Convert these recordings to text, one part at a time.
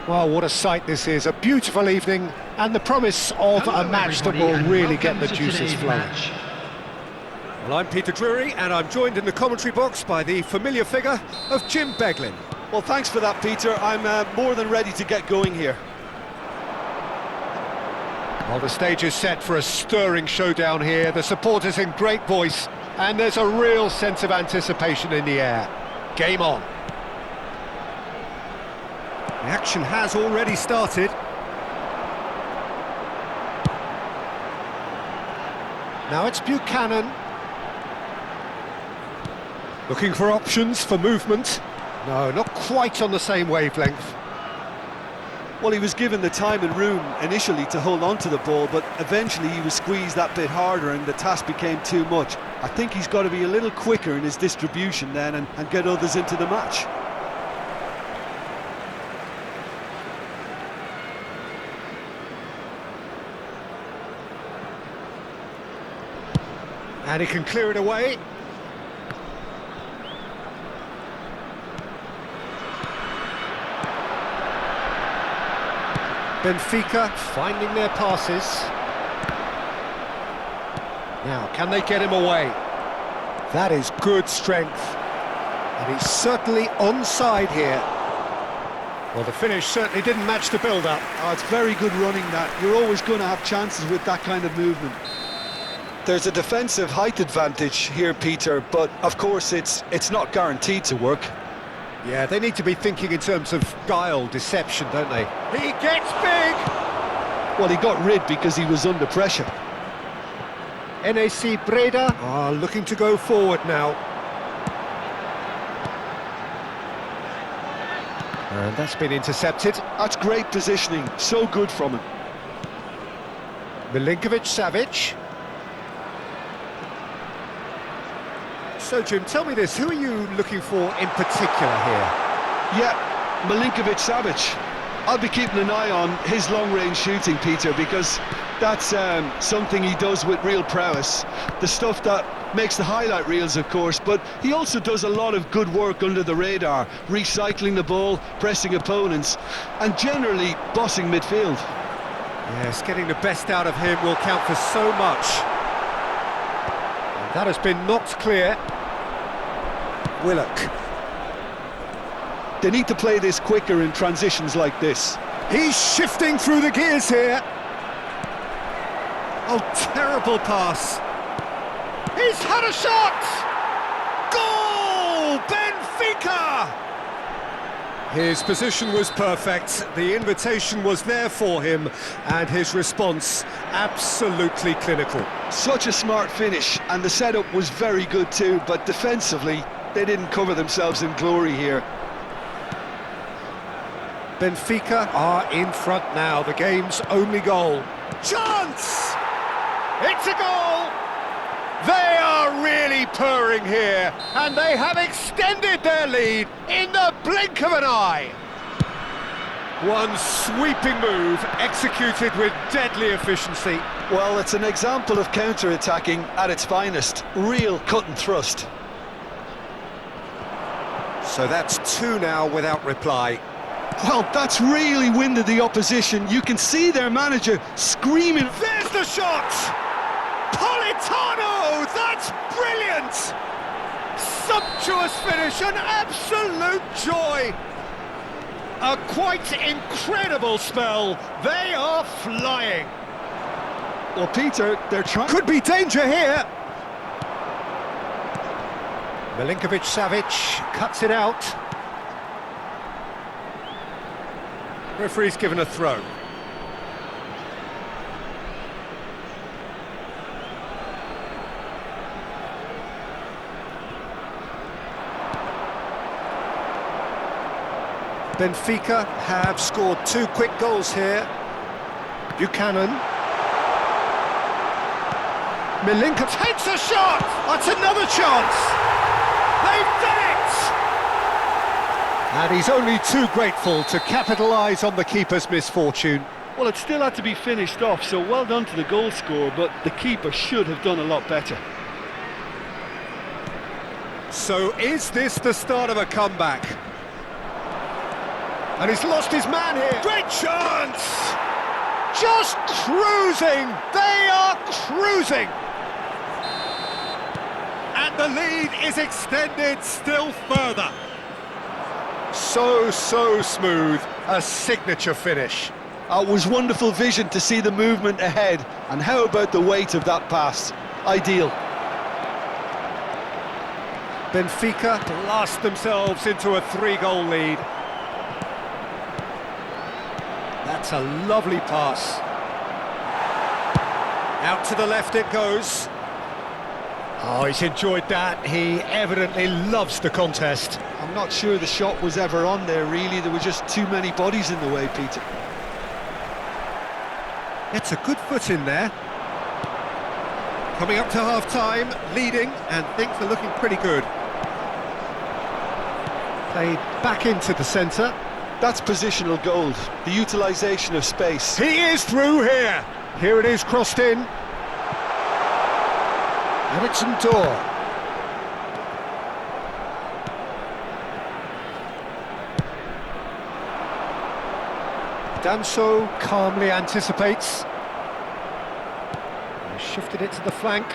Well, what a sight this is, a beautiful evening, and the promise of a match that will really get the juices flowing. Well, I'm Peter Drury, and I'm joined in the commentary box by the familiar figure of Jim Beglin. Well, thanks for that, Peter. I'm more than ready to get going here. Well, the stage is set for a stirring showdown here, the supporters in great voice, and there's a real sense of anticipation in the air. Game on. The action has already started. Now it's Buchanan. Looking for options for movement. No, not quite on the same wavelength. Well, he was given the time and room initially to hold on to the ball, but eventually he was squeezed that bit harder and the task became too much. I think he's got to be a little quicker in his distribution then and get others into the match. And he can clear it away. Benfica finding their passes. Now, can they get him away? That is good strength. And he's certainly onside here. Well, the finish certainly didn't match the build-up. Oh, it's very good running that. You're always going to have chances with that kind of movement. There's a defensive height advantage here, Peter, but of course it's not guaranteed to work. Yeah, they need to be thinking in terms of guile, deception, don't they? He gets big! Well, he got rid because he was under pressure. NAC Breda are looking to go forward now. And that's been intercepted. That's great positioning, so good from him. Milinkovic-Savic. So, Jim, tell me this, who are you looking for in particular here? Yeah, Milinkovic-Savic. I'll be keeping an eye on his long-range shooting, Peter, because that's something he does with real prowess. The stuff that makes the highlight reels, of course, but he also does a lot of good work under the radar, recycling the ball, pressing opponents, and generally bossing midfield. Yes, getting the best out of him will count for so much. And that has been knocked clear. Willock. They need to play this quicker in transitions like this. He's shifting through the gears here. Oh, terrible pass. He's had a shot! Goal! Benfica! His position was perfect, the invitation was there for him, and his response absolutely clinical. Such a smart finish, and the setup was very good too, but defensively, they didn't cover themselves in glory here. Benfica are in front now, the game's only goal. Chance! It's a goal! They are really purring here, and they have extended their lead in the blink of an eye. One sweeping move, executed with deadly efficiency. Well, it's an example of counter-attacking at its finest. Real cut and thrust. So that's two now without reply. Well, that's really winded the opposition. You can see their manager screaming. There's the shot! Politano! That's brilliant! Sumptuous finish, an absolute joy! A quite incredible spell. They are flying. Well, Peter, they're trying... Could be danger here. Milinkovic-Savic cuts it out. Referee's given a throw. Benfica have scored two quick goals here. Buchanan. Milinkovic takes a shot! That's another chance! They've done it! And he's only too grateful to capitalise on the keeper's misfortune. Well, it still had to be finished off, so well done to the goal scorer, but the keeper should have done a lot better. So is this the start of a comeback? And he's lost his man here. Great chance! Just cruising! They are cruising! And the lead is extended still further. So smooth. A signature finish. It was wonderful vision to see the movement ahead. And how about the weight of that pass? Ideal. Benfica blast themselves into a 3-goal lead. That's a lovely pass. Out to the left it goes. Oh, he's enjoyed that. He evidently loves the contest. I'm not sure the shot was ever on there, really. There were just too many bodies in the way, Peter. It's a good foot in there. Coming up to half-time, leading, and things are looking pretty good. Played back into the centre. That's positional gold, the utilisation of space. He is through here. Here it is, crossed in. And it's Ndor. Danso calmly anticipates. He shifted it to the flank.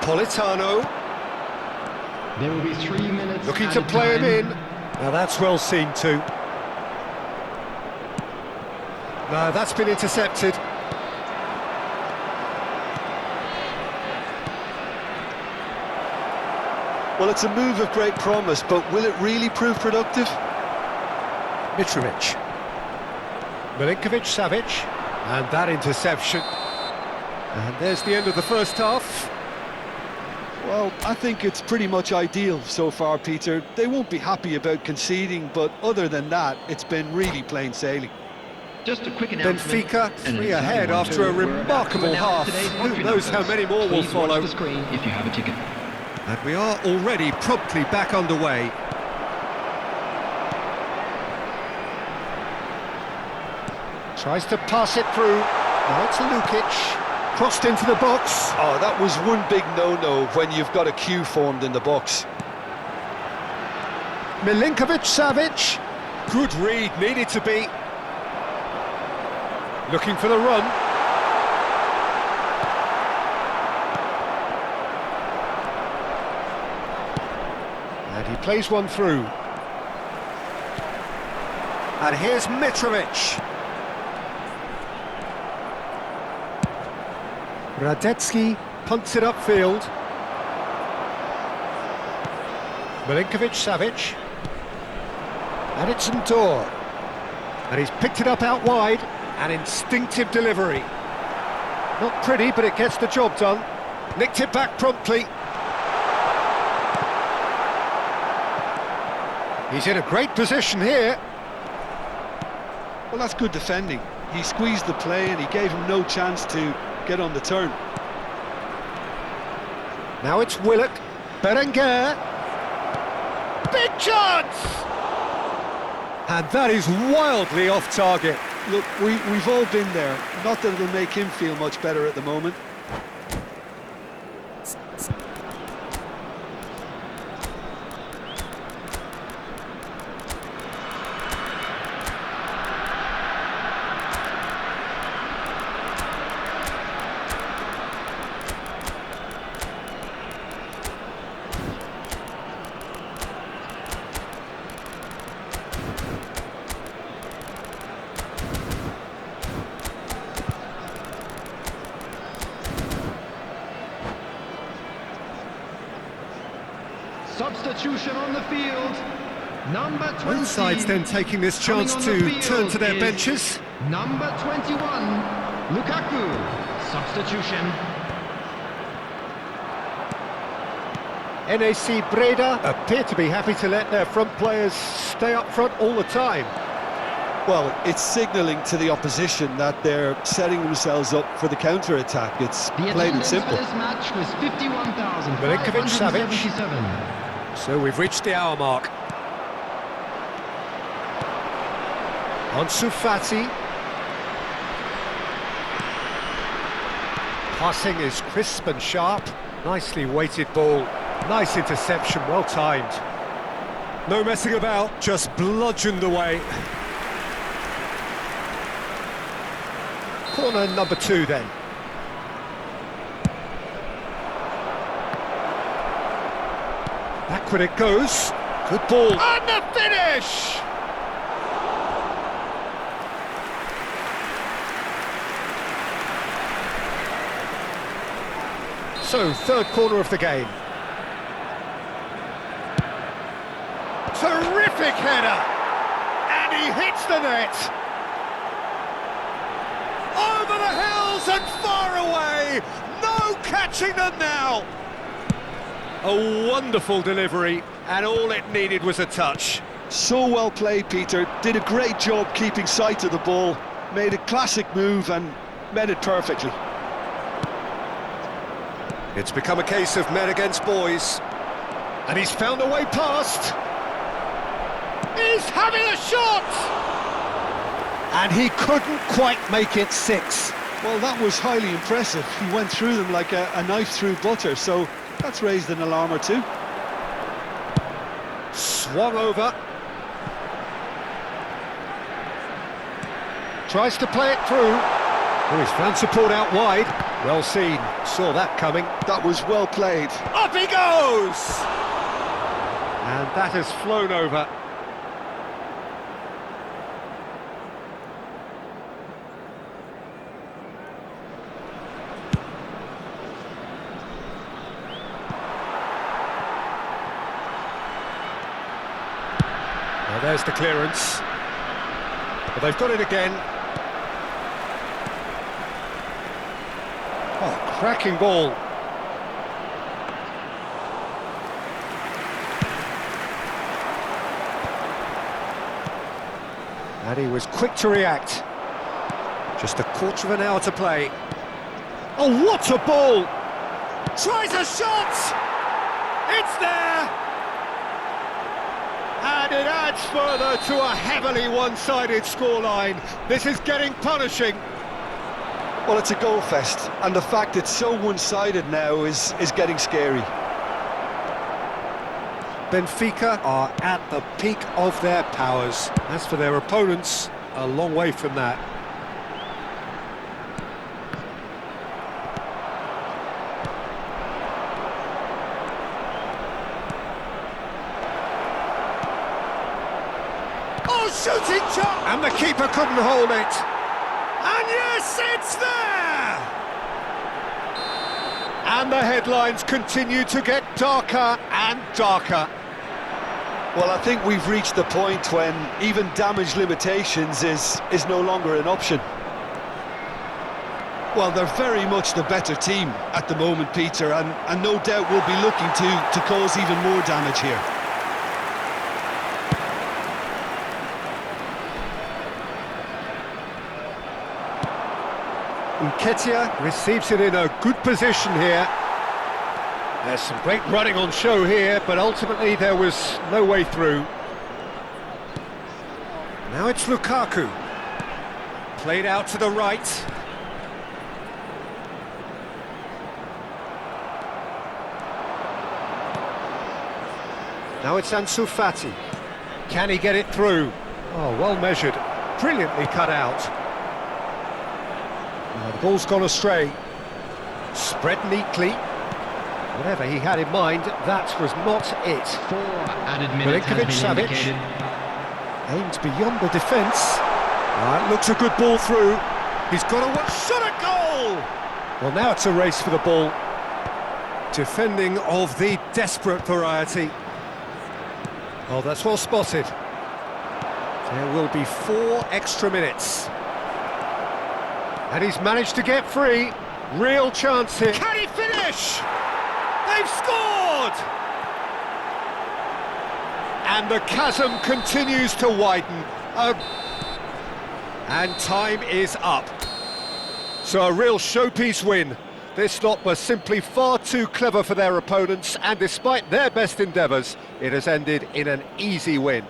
Politano. There will be 3 minutes. Looking to play him in. Now that's well seen too. No, that's been intercepted. Well, it's a move of great promise, but will it really prove productive? Mitrovic. Milinkovic-Savic. And that interception. And there's the end of the first half. Well, I think it's pretty much ideal so far, Peter. They won't be happy about conceding, but other than that, it's been really plain sailing. Just a quick announcement. Benfica 3 ahead after a remarkable half. Who knows how many more will follow. Watch the screen if you have a ticket. And we are already promptly back underway. Tries to pass it through. Now it's Lukic. Crossed into the box. Oh, that was one big no-no when you've got a queue formed in the box. Milinkovic-Savic. Good read, needed to be. Looking for the run. And he plays one through. And here's Mitrovic. Radetsky punts it upfield. Milinkovic-Savic. And it's Ndor. And he's picked it up out wide. An instinctive delivery. Not pretty, but it gets the job done. Nicked it back promptly. He's in a great position here. Well, that's good defending. He squeezed the play and he gave him no chance to get on the turn. Now it's Willock. Berenguer. Big chance! And that is wildly off target. Look, we've all been there. Not that it'll make him feel much better at the moment. Substitution on the field. Number 20. Both sides then taking this chance to turn to their benches. Number 21, Lukaku. Substitution. NAC Breda appear to be happy to let their front players stay up front all the time. Well, it's signalling to the opposition that they're setting themselves up for the counter-attack. It's plain and simple. This match was 51,577. Milinkovic-Savic. So we've reached the hour mark. Ansu Fati. Passing is crisp and sharp. Nicely weighted ball. Nice interception, well timed. No messing about, just bludgeoned away. Corner number 2 then. Backward it goes. Good ball. And the finish! So, third corner of the game. Terrific header! And he hits the net! Over the hills and far away! No catching them now! A wonderful delivery, and all it needed was a touch. So well played, Peter. Did a great job keeping sight of the ball. Made a classic move and met it perfectly. It's become a case of men against boys. And he's found a way past. He's having a shot! And he couldn't quite make it 6. Well, that was highly impressive. He went through them like a knife through butter, so that's raised an alarm or two. Swung over. Tries to play it through. Oh, he's found support out wide. Well seen. Saw that coming. That was well played. Up he goes! And that has flown over. Now there's the clearance. But they've got it again. Oh, cracking ball. And he was quick to react. Just a quarter of an hour to play. Oh, what a ball! Tries a shot! It's there! And it adds further to a heavily one-sided scoreline. This is getting punishing. Well, it's a goal fest, and the fact it's so one-sided now is getting scary. Benfica are at the peak of their powers. As for their opponents, a long way from that. Oh, shooting shot! And the keeper couldn't hold it. And yes, it's there! And the headlines continue to get darker and darker. Well, I think we've reached the point when even damage limitations is no longer an option. Well, they're very much the better team at the moment, Peter, and no doubt will be looking to cause even more damage here. Nketiah receives it in a good position here. There's some great running on show here, but ultimately there was no way through. Now it's Lukaku. Played out to the right. Now it's Ansu Fati. Can he get it through? Oh, well measured. Brilliantly cut out. The ball's gone astray. Spread neatly. Whatever he had in mind, that was not it. 4 added minutes has been indicated. Aimed beyond the defence. Looks a good ball through. He's got a shot at goal! Well, now it's a race for the ball. Defending of the desperate variety. Oh, that's well spotted. There will be 4 extra minutes. And he's managed to get free. Real chance here. Can he finish? They've scored! And the chasm continues to widen. And time is up. So a real showpiece win. This lot was simply far too clever for their opponents, and despite their best endeavours, it has ended in an easy win.